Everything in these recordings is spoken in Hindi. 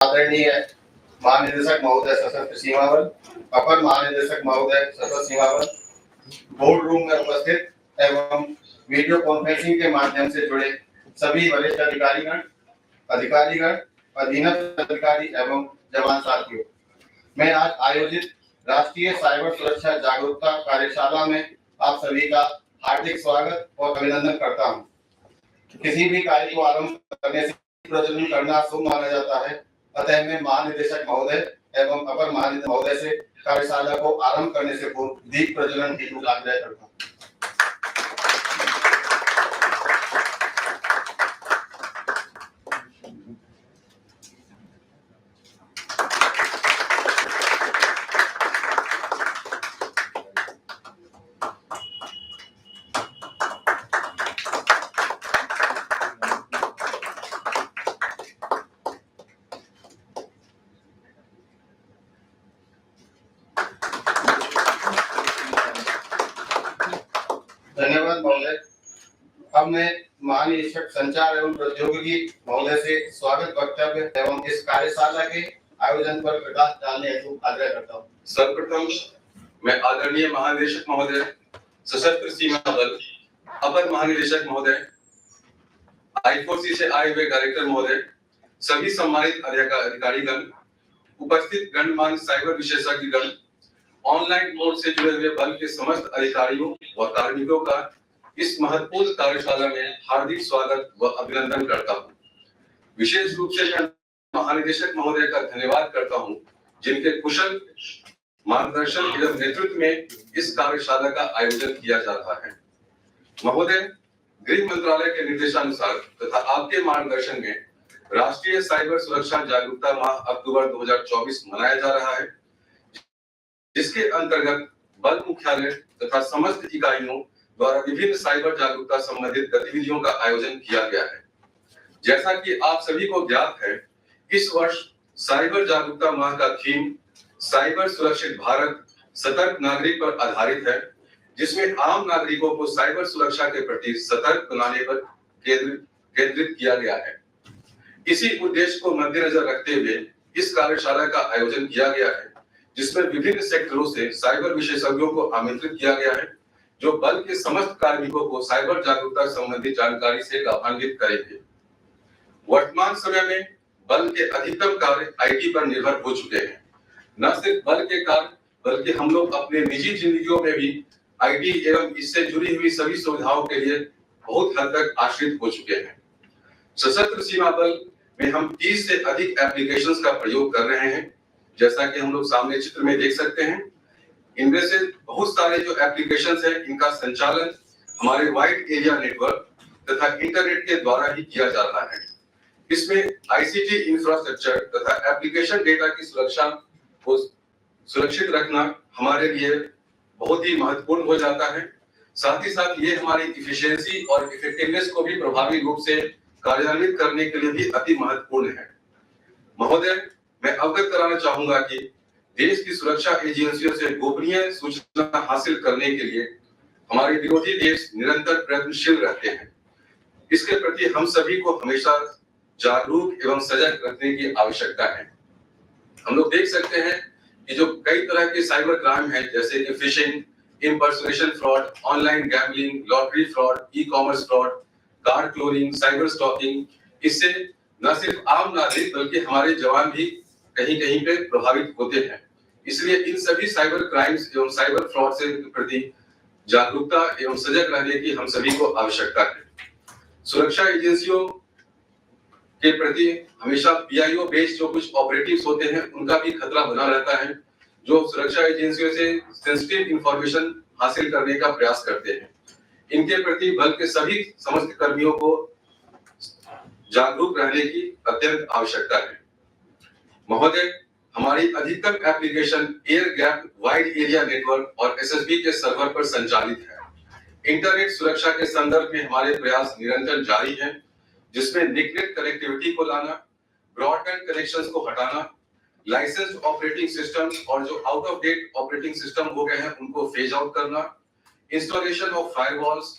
आदरणीय महानिदेशक महोदय सशस्त्र सीमा बल, अपर महानिदेशक महोदय सशस्त्र सीमा बल, बोर्ड रूम में उपस्थित एवं वीडियो कॉन्फ्रेंसिंग के माध्यम से जुड़े सभी वरिष्ठ अधिकारीगण, अधीनस्थ अधिकारी एवं जवान साथियों, मैं आज आयोजित राष्ट्रीय साइबर सुरक्षा जागरूकता कार्यशाला में आप सभी का हार्दिक स्वागत और अभिनंदन करता हूं। किसी भी कार्य को आरंभ करने से प्रज्वलन करना शुभ माना जाता है, अतः मैं महानिदेशक महोदय एवं अपर महानिदेशक महोदय से कार्यशाला को आरंभ करने से पूर्व दीप प्रज्वलन हेतु आग्रह करता हूँ। धन्यवाद महोदय। अब मैं महानिदेशक संचार एवं प्रौद्योगिकी महोदय से स्वागत वक्तव्य एवं इस कार्यशाला के आयोजन पर प्रकाश डालने हेतु आग्रह करता हूँ। सर्वप्रथम मैं आदरणीय महानिदेशक महोदय सशस्त्र सीमा बल, अपर महानिदेशक महोदय, I4C से आए हुए डायरेक्टर महोदय, सभी सम्मानित अधिकारीगण, उपस्थित गणमान्य साइबर विशेषज्ञगण, ऑनलाइन मोड से जुड़े हुए बल के समस्त अधिकारियों व कार्मिकों का इस महत्वपूर्ण कार्यशाला में हार्दिक स्वागत व अभिनंदन करता हूँ। विशेष रूप से मैं महानिदेशक महोदय का धन्यवाद करता हूँ, जिनके कुशल मार्गदर्शन एवं नेतृत्व में इस कार्यशाला का आयोजन किया जा रहा है। महोदय, गृह मंत्रालय के निर्देशानुसार तथा आपके मार्गदर्शन में राष्ट्रीय साइबर सुरक्षा जागरूकता माह अक्टूबर 2024 मनाया जा रहा है, जिसके अंतर्गत बल मुख्यालय तथा समस्त इकाइयों द्वारा विभिन्न साइबर जागरूकता संबंधित गतिविधियों का आयोजन किया गया है। जैसा कि आप सभी को ज्ञात है, इस वर्ष साइबर जागरूकता माह का थीम साइबर सुरक्षित भारत सतर्क नागरिक पर आधारित है, जिसमें आम नागरिकों को साइबर सुरक्षा के प्रति सतर्क बनाने पर केंद्रित किया गया है। इसी उद्देश्य को मद्देनजर रखते हुए इस कार्यशाला का आयोजन किया गया है, जिसमें विभिन्न सेक्टरों से साइबर विशेषज्ञों को आमंत्रित किया गया है, जो बल के समस्त कार्मिकों को साइबर जागरूकता संबंधी जानकारी से लाभान्वित करेंगे। वर्तमान समय में बल के अधिकतम कार्य आईटी पर निर्भर हो चुके हैं। न सिर्फ बल के कार्य, बल्कि हम लोग अपने निजी जिंदगियों में भी आईटी एवं इससे जुड़ी हुई सभी सुविधाओं के लिए बहुत हद तक आश्रित हो चुके हैं। सशस्त्र सीमा बल में हम 30 से अधिक एप्लीकेशंस का प्रयोग कर रहे हैं, जैसा कि हम लोग सामने चित्र में देख सकते हैं। इनमें से बहुत सारे जो एप्लीकेशंस हैं, इनका संचालन हमारे वाइड एरिया नेटवर्क तथा इंटरनेट के द्वारा ही किया जा रहा है। इसमें आईसीटी इंफ्रास्ट्रक्चर तथा एप्लीकेशन डेटा की सुरक्षा को सुरक्षित रखना हमारे लिए बहुत ही महत्वपूर्ण हो जाता है। साथ ही साथ ये हमारी इफिशियंसी और इफेक्टिवनेस को भी प्रभावी रूप से कार्यान्वित करने के लिए भी अति महत्वपूर्ण है। महोदय, मैं अवगत कराना चाहूंगा कि देश की सुरक्षा एजेंसियों से गोपनीय सूचना हासिल करने के लिए हमारे विरोधी देश निरंतर प्रयत्नशील रहते हैं। इसके प्रति हम सभी को हमेशा जागरूक एवं सजग रखने की आवश्यकता है। हम लोग देख सकते हैं कि जो कई तरह के साइबर क्राइम है, जैसे कि fishing, impersonation fraud, online gambling, lottery fraud, e commerce fraud, car cloning, cyber stalking, इससे न सिर्फ आम नागरिक बल्कि हमारे जवान भी कहीं कहीं पे प्रभावित होते हैं। इसलिए इन सभी साइबर क्राइम्स एवं साइबर फ्रॉड से प्रति जागरूकता एवं सजग रहने की हम सभी को आवश्यकता है। सुरक्षा एजेंसियों के प्रति हमेशा पीआईओ बेस्ड जो कुछ ऑपरेटिव्स होते हैं, उनका भी खतरा बना रहता है, जो सुरक्षा एजेंसियों से सेंसिटिव इंफॉर्मेशन हासिल करने का प्रयास करते हैं। इनके प्रति बल के सभी समस्त कर्मियों को जागरूक रहने की अत्यंत आवश्यकता है। महोदय, हमारी अधिकतम application air gap wide area network और एसएसबी के सर्वर पर संचालित है। इंटरनेट सुरक्षा के संदर्भ में हमारे प्रयास निरंतर जारी हैं, जिसमें निकनेट कनेक्टिविटी को लाना, ब्रॉडबैंड कनेक्शंस को हटाना, लाइसेंस्ड ऑपरेटिंग सिस्टम और जो out of date operating system हो गए हैं उनको फेज आउट करना, इंस्टॉलेशन ऑफ फायरवॉल्स,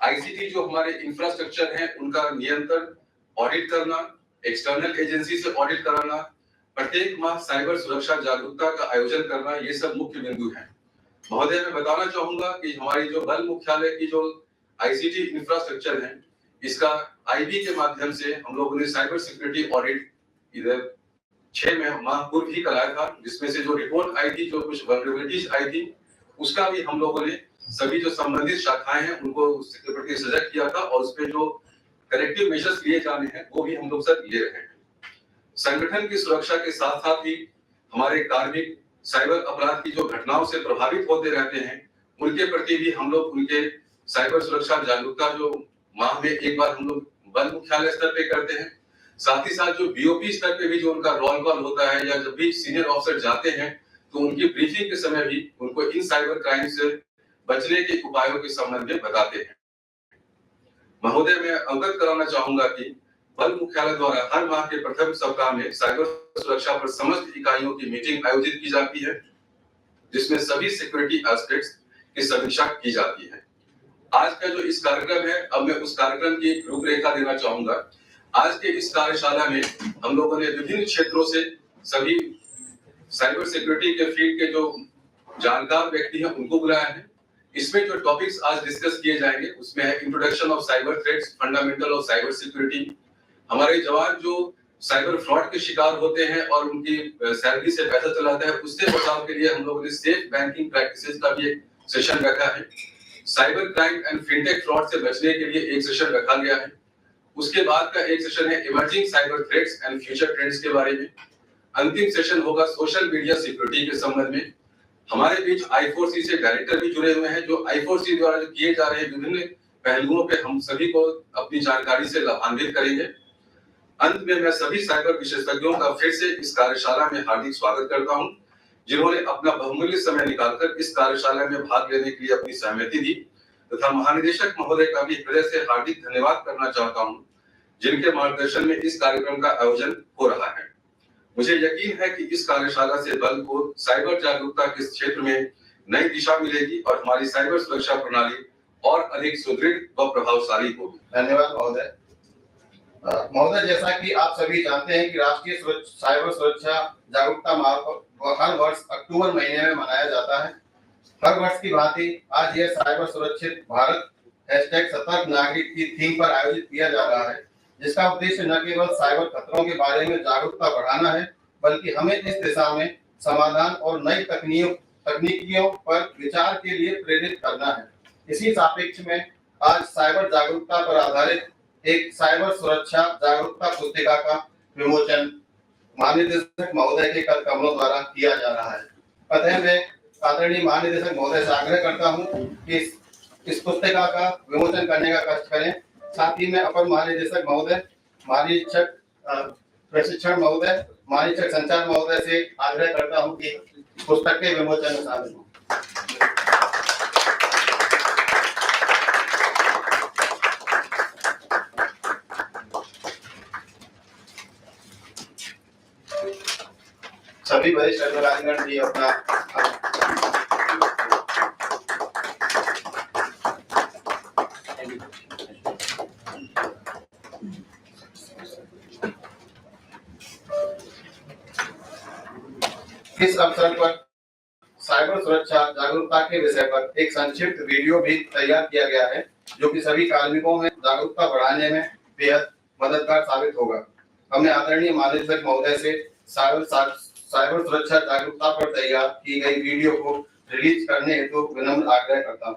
आईसीटी जो हमारे इंफ्रास्ट्रक्चर हैं उनका नियंत्रण ऑडिट करना, एक्सटर्नल एजेंसी से ऑडिट कराना, प्रत्येक माह साइबर सुरक्षा जागरूकता का आयोजन करना, ये सब मुख्य बिंदु हैं। महोदय, मैं बताना चाहूंगा कि हमारी जो बल मुख्यालय की जो आईसीटी इंफ्रास्ट्रक्चर है, इसका आईबी के माध्यम से हम लोगों ने साइबर सिक्योरिटी ऑडिट इधर 6 माह पूर्व ही कराया था, जिसमें से जो रिपोर्ट आई थी, जो कुछ वल्नरेबिलिटीज आई थी, उसका भी हम लोगों ने सभी जो संबंधित शाखाएं हैं उनको उसके प्रति सजग किया था, और उस पे जो करेक्टिव मेजर्स लिए जाने हैं वो भी हम लोग सर ले रहे हैं। संगठन की सुरक्षा के साथ साथ ही हमारे कार्मिक साइबर अपराध की जो घटनाओं से प्रभावित होते रहते हैं, उनके प्रति भी हम लोग उनके साइबर सुरक्षा जागरूकता जो माह में एक बार हम लोग बल मुख्यालय स्तर पे करते हैं। साथ ही साथ जो बीओपी स्तर पे भी जो उनका रोल कॉल होता है, या जब भी सीनियर ऑफिसर जाते हैं तो उनकी ब्रीफिंग के समय भी उनको इन साइबर क्राइम से बचने के उपायों के संबंध में बताते हैं। महोदय, मैं अवगत कराना चाहूंगा कि बल मुख्यालय द्वारा हर माह के प्रथम सप्ताह में साइबर सुरक्षा पर समस्त इकाइयों की मीटिंग आयोजित की जाती है, जिसमें सभी सिक्योरिटी एस्पेक्ट्स की समीक्षा की जाती है। आज का जो इस कार्यक्रम है, अब मैं उस कार्यक्रम की रूपरेखा देना चाहूंगा। आज के इस कार्यशाला में हम लोगों ने विभिन्न क्षेत्रों से सभी साइबर सिक्योरिटी के फील्ड के जो जानकार व्यक्ति हैं उनको बुलाया है। इसमें जो टॉपिक्स आज डिस्कस किए जाएंगे उसमें है introduction of cyber threats, fundamental of cyber security, हमारे जवान जो साइबर फ्रॉड के शिकार होते हैं और उनकी सैलरी से पैसा चलाता है, उससे बचाव के लिए हम लोगों ने सेफ बैंकिंग प्रैक्टिसेस का भी एक सेशन रखा है। Cyber crime and fintech fraud से बचने के लिए एक सेशन रखा गया है। उसके बाद का एक सेशन है emerging cyber threats and future trends के बारे में। अंतिम सेशन होगा सोशल मीडिया सिक्योरिटी के संबंध में। हमारे बीच I4C से डायरेक्टर भी जुड़े हुए हैं, जो I4C द्वारा जो किए जा रहे विभिन्न पहलुओं पे हम सभी को अपनी जानकारी से लाभान्वित करेंगे। अंत में मैं सभी साइबर विशेषज्ञों का फिर से इस कार्यशाला में हार्दिक स्वागत करता हूं, जिन्होंने अपना बहुमूल्य समय निकालकर इस कार्यशाला में भाग लेने के लिए अपनी सहमति दी, तथा महानिदेशक महोदय का भी हृदय से हार्दिक धन्यवाद करना चाहता हूं, जिनके मार्गदर्शन में इस कार्यक्रम का आयोजन हो रहा है। मुझे यकीन है कि इस कार्यशाला से बल को साइबर जागरूकता के क्षेत्र में नई दिशा मिलेगी और हमारी साइबर सुरक्षा प्रणाली और अधिक सुदृढ़ व प्रभावशाली होगी। धन्यवाद महोदय। महोदय, जैसा कि आप सभी जानते हैं कि राष्ट्रीय साइबर सुरक्षा जागरूकता माह हर वर्ष अक्टूबर महीने में मनाया जाता है। हर वर्ष की भांति आज यह साइबर सुरक्षित भारत #सतर्क नागरिक की थीम पर आयोजित किया जा रहा है, जिसका उद्देश्य न केवल साइबर खतरों के बारे में जागरूकता बढ़ाना है, बल्कि हमें इस दिशा में समाधान और नई तकनीकियों पर विचार के लिए प्रेरित करना है। इसी सापेक्ष में आज साइबर जागरूकता पर आधारित एक साइबर सुरक्षा जागरूकता पुस्तिका का विमोचन महानिदेशक महोदय के कर कमलों द्वारा किया जा रहा है। अतः मैं आदरणीय महानिदेशक महोदय से आग्रह करता हूं कि इस पुस्तिका का विमोचन करने का कष्ट करें। साथ ही में अपर महानिदेशक महोदय, महानिरीक्षक प्रशिक्षण महोदय, महानिरीक्षक संचार महोदय से आग्रह करता हूं कि पुस्तक के विमोचन में शामिल हों। सभी वरिष्ठ अधिकारीगण भी अपना इस अवसर पर साइबर सुरक्षा जागरूकता के विषय पर एक संक्षिप्त वीडियो भी तैयार किया गया है, जो कि सभी कार्मिकों में जागरूकता बढ़ाने में बेहद मददगार साबित होगा। हमने आदरणीय महानिदेशक महोदय से साइबर सुरक्षा जागरूकता पर तैयार की गई वीडियो को रिलीज करने हेतु विनम्र आग्रह करता हूँ।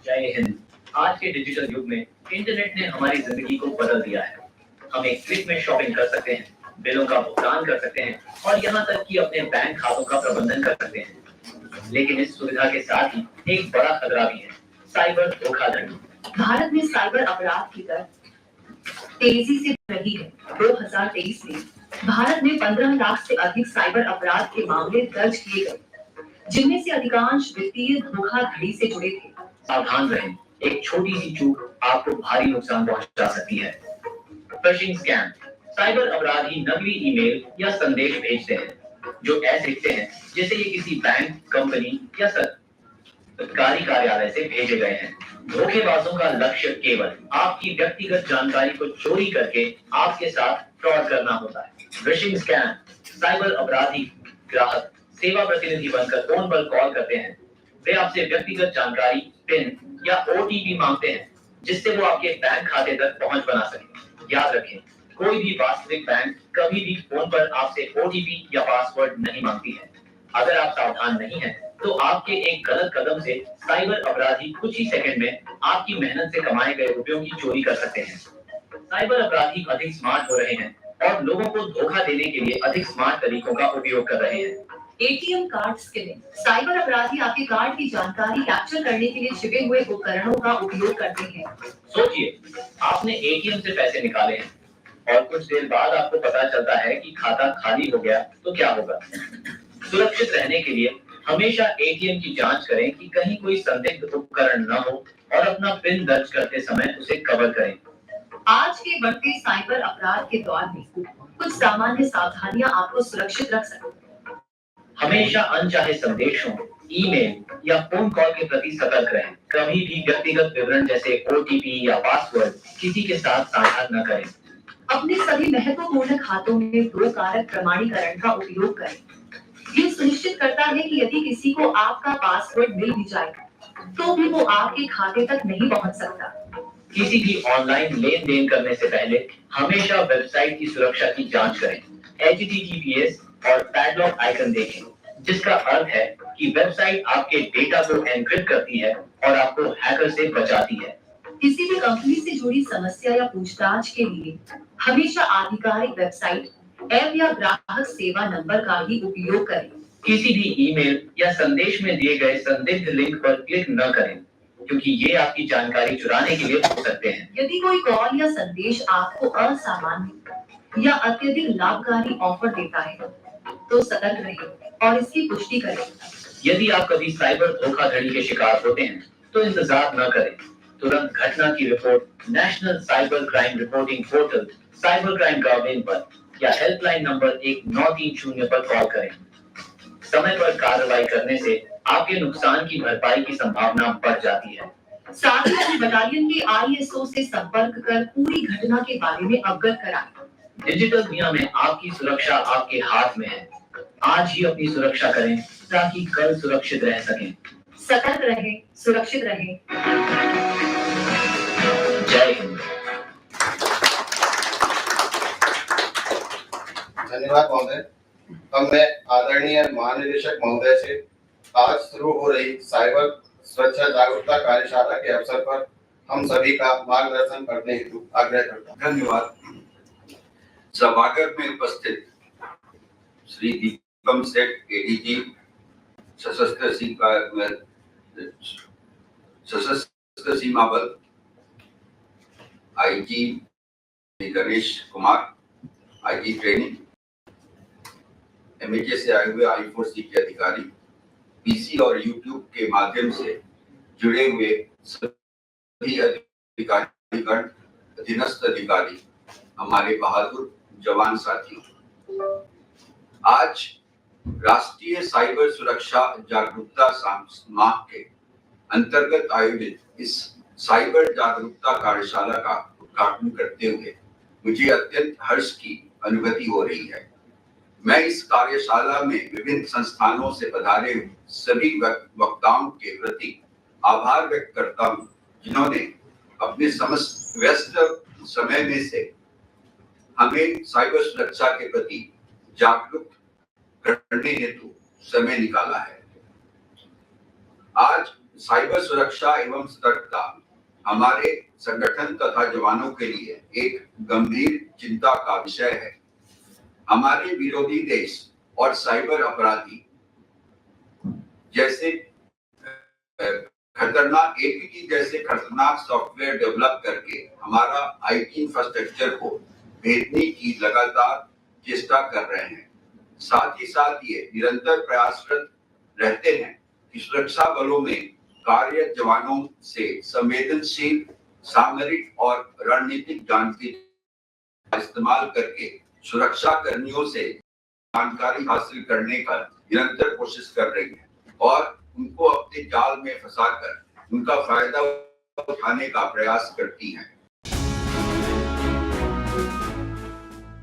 जय हिंद। आज के डिजिटल युग में इंटरनेट ने हमारी जिंदगी को बदल दिया है। हम एक क्लिक में शॉपिंग कर सकते हैं, बिलों का भुगतान कर सकते हैं और यहाँ तक कि अपने बैंक खातों का प्रबंधन कर सकते हैं। लेकिन इस सुविधा के साथ ही एक बड़ा खतरा भी है, साइबर धोखाधड़ी। भारत में साइबर अपराध की दर तेजी से बढ़ रही है। 2023 में भारत में 15 लाख से अधिक साइबर अपराध के मामले दर्ज किए गए, जिनमें से अधिकांश वित्तीय धोखाधड़ी से जुड़े थे। सावधान रहें, एक छोटी सी चूक आपको भारी नुकसान पहुंचा सकती है। फिशिंग स्कैम, साइबर अपराधी नकली ईमेल या संदेश भेजते हैं जो ऐसे दिखते हैं जैसे ये किसी बैंक, कंपनी या सरकारी कार्यालय से भेजे गए हैं। धोखेबाजों का लक्ष्य केवल आपकी व्यक्तिगत जानकारी को चोरी करके आपके साथ फ्रॉड करना होता है। फिशिंग स्कैम, साइबर अपराधी ग्राहक सेवा प्रतिनिधि बनकर फोन पर कॉल करते हैं। वे आपसे व्यक्तिगत जानकारी, पिन या ओटीपी मांगते हैं जिससे वो आपके बैंक खाते तक पहुंच बना सके। याद रखें, कोई भी वास्तविक बैंक कभी भी फोन पर आपसे ओटीपी या पासवर्ड नहीं मांगती है। अगर आप सावधान नहीं हैं, तो आपके एक गलत कदम से साइबर अपराधी कुछ ही सेकंड में आपकी मेहनत से कमाए गए रुपयों की चोरी कर सकते हैं। साइबर अपराधी अधिक स्मार्ट हो रहे हैं और लोगों को धोखा देने के लिए अधिक स्मार्ट तरीकों का उपयोग कर रहे हैं। एटीएम कार्ड स्किमिंग, साइबर अपराधी आपके कार्ड की जानकारी कैप्चर करने के लिए छिपे हुए उपकरणों का उपयोग करते हैं। सोचिए, आपने एटीएम से पैसे निकाले हैं और कुछ देर बाद आपको पता चलता है कि खाता खाली हो गया, तो क्या होगा? सुरक्षित रहने के लिए हमेशा एटीएम की जांच करें कि कहीं कोई संदिग्ध उपकरण न हो और अपना पिन दर्ज करते समय उसे कवर करें। आज के बढ़ते साइबर अपराध के दौर में कुछ सामान्य सावधानियां आपको सुरक्षित रख सकती हैं। हमेशा अनचाहे संदेशों, ईमेल या फोन कॉल के प्रति सतर्क रहें। कभी भी व्यक्तिगत विवरण जैसे ओटीपी या पासवर्ड किसी के साथ साझा न करें। अपने सभी महत्वपूर्ण खातों में 2 कारक प्रमाणीकरण का उपयोग करें। ये सुनिश्चित करता है कि यदि किसी को आपका पासवर्ड मिल भी जाए, तो भी वो आपके खाते तक नहीं पहुंच सकता। किसी भी ऑनलाइन लेन देन करने से पहले हमेशा वेबसाइट की सुरक्षा की जांच करें। HTTPS और पैडलॉक आइकन देखें, जिसका अर्थ है कि वेबसाइट आपके डेटा को एन्क्रिप्ट करती है और आपको हैकर से बचाती है। किसी भी कंपनी से जुड़ी समस्या या पूछताछ के लिए हमेशा आधिकारिक वेबसाइट, ऐप या ग्राहक सेवा नंबर का ही उपयोग करें। किसी भी ईमेल या संदेश में दिए गए संदिग्ध लिंक पर क्लिक न करें, क्योंकि ये आपकी जानकारी चुराने के लिए हो सकते हैं। यदि कोई कॉल या संदेश आपको असामान्य या अत्यधिक लाभकारी ऑफर देता है, तो सतर्क रहें और इसकी पुष्टि करें। यदि आप कभी साइबर धोखाधड़ी के शिकार होते हैं, तो इंतजार न करें। तुरंत घटना की report national cyber crime reporting portal cybercrime.gov पर या हेल्पलाइन नंबर 1930 पर कॉल करें। समय पर कार्रवाई करने से आपके नुकसान की भरपाई की संभावना बढ़ जाती है। साथ ही अपने बटालियन के ISO से संपर्क कर पूरी घटना के बारे में अवगत कराएं। डिजिटल दुनिया में आपकी सुरक्षा आपके हाथ में है। आज ही अपनी सुरक्षा करें ताकि कल सुरक्षित रह सकें। सतर्क रहें, सुरक्षित रहें। जय हिंद। धन्यवाद महोदय। अब मैं आदरणीय महानिदेशक महोदय से आज शुरू हो रही साइबर सुरक्षा जागरूकता कार्यशाला के अवसर पर हम सभी का मार्गदर्शन करने हेतु आग्रह करता हूँ। धन्यवाद। सभागार में उपस्थित श्री दीपम सेठ ADG सशस्त्र सीमा बल, IG Ganesh Kumar, IG training, MHA से आए हुए I4C के अधिकारी, PC और YouTube के माध्यम से जुड़े हुए सभी अधिकारीगण, अधीनस्थ अधिकारी, हमारे बहादुर जवान साथियों, आज राष्ट्रीय साइबर सुरक्षा जागरूकता माह के अंतर्गत आयोजित इस साइबर जागरूकता कार्यशाला का उद्घाटन करते हुए मुझे अत्यंत हर्ष की अनुभूति हो रही है। मैं इस कार्यशाला में विभिन्न संस्थानों से पधारे सभी वक्ताओं के प्रति आभार व्यक्त करता हूं, जिन्होंने अपने समस्त व्यस्त समय में से हमें साइबर सुरक्षा के प्रति जागरूक करने हेतु समय निकाला है। आज साइबर सुरक्षा एवं सतर्कता हमारे संगठन तथा जवानों के लिए एक गंभीर चिंता का विषय है। हमारे विरोधी देश और साइबर अपराधी जैसे खतरनाक APT जैसे खतरनाक सॉफ्टवेयर डेवलप करके हमारा IT इंफ्रास्ट्रक्चर को भेदने की लगातार चेष्टा कर रहे हैं। साथ ही साथ ये निरंतर प्रयासरत रहते हैं कि सुरक्षा बलों में कार्यरत जवानों से संवेदनशील सामरिक और रणनीतिक जानकारी का इस्तेमाल करके सुरक्षा कर्मियों से जानकारी हासिल करने का निरंतर कोशिश कर रही है और उनको अपने जाल में फंसाकर उनका फायदा उठाने का प्रयास करती हैं।